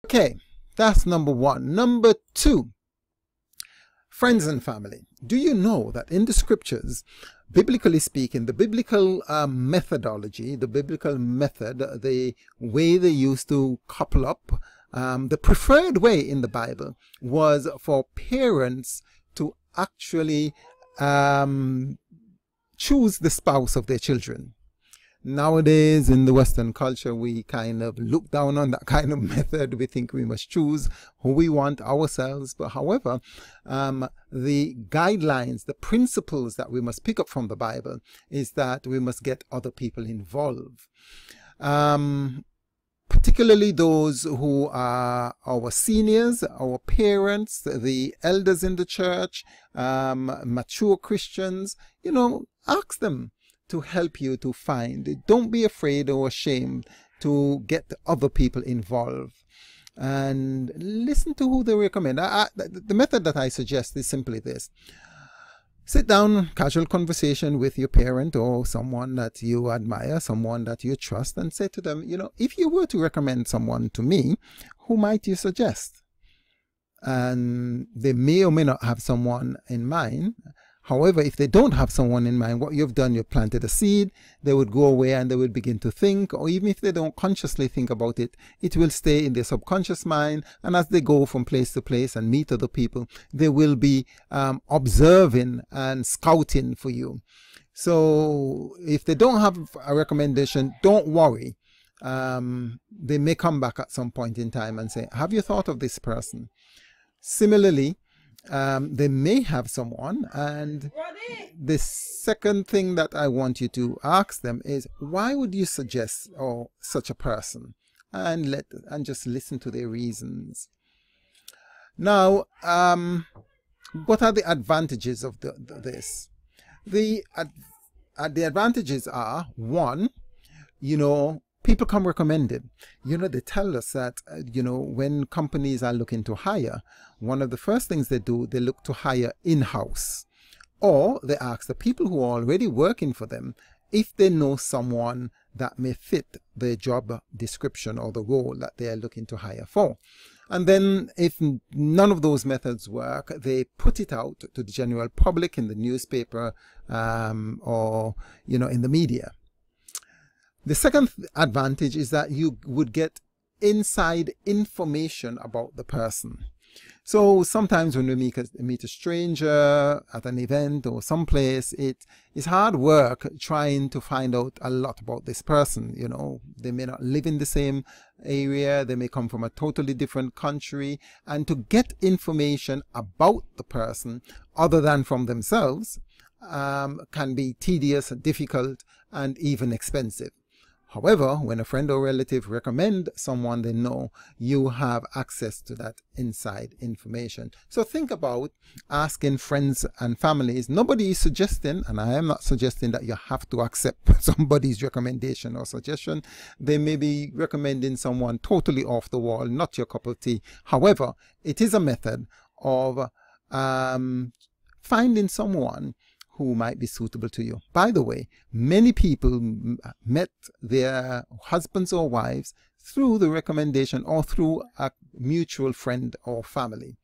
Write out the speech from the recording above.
Okay, that's number one. Number two, friends and family. Do you know that in the scriptures, biblically speaking, the biblical methodology, the biblical method, the way they used to couple up, the preferred way in the Bible was for parents to actually choose the spouse of their children. Nowadays, in the Western culture, we kind of look down on that kind of method. We think we must choose who we want ourselves. But however, the guidelines, the principles that we must pick up from the Bible is that we must get other people involved. Particularly those who are our seniors, our parents, the elders in the church, mature Christians, ask them to help you to find. Don't be afraid or ashamed to get other people involved and listen to who they recommend. The method that I suggest is simply this. Sit down, casual conversation with your parent or someone that you admire, someone that you trust, and say to them, if you were to recommend someone to me, who might you suggest? And they may or may not have someone in mind. However, if they don't have someone in mind, what you've done, you've planted a seed, they would go away and they would begin to think, or even if they don't consciously think about it, it will stay in their subconscious mind. And as they go from place to place and meet other people, they will be observing and scouting for you. So if they don't have a recommendation, don't worry. They may come back at some point in time and say, have you thought of this person? Similarly, they may have someone, and the second thing that I want you to ask them is, why would you suggest such a person? And just listen to their reasons. Now, what are the advantages of this? The advantages are, one, people come recommended. They tell us that, when companies are looking to hire, one of the first things they do, they look to hire in-house. Or they ask the people who are already working for them if they know someone that may fit their job description or the role that they are looking to hire for. And then if none of those methods work, they put it out to the general public in the newspaper or, in the media. The second advantage is that you would get inside information about the person. So sometimes when we meet a stranger at an event or someplace, it is hard work trying to find out a lot about this person. They may not live in the same area, they may come from a totally different country, and to get information about the person other than from themselves can be tedious, difficult, and even expensive. However, when a friend or relative recommend someone they know, you have access to that inside information. So think about asking friends and families. Nobody is suggesting, and I am not suggesting, that you have to accept somebody's recommendation or suggestion. They may be recommending someone totally off the wall, not your cup of tea. However, it is a method of finding someone who might be suitable to you. By the way, many people met their husbands or wives through the recommendation or through a mutual friend or family.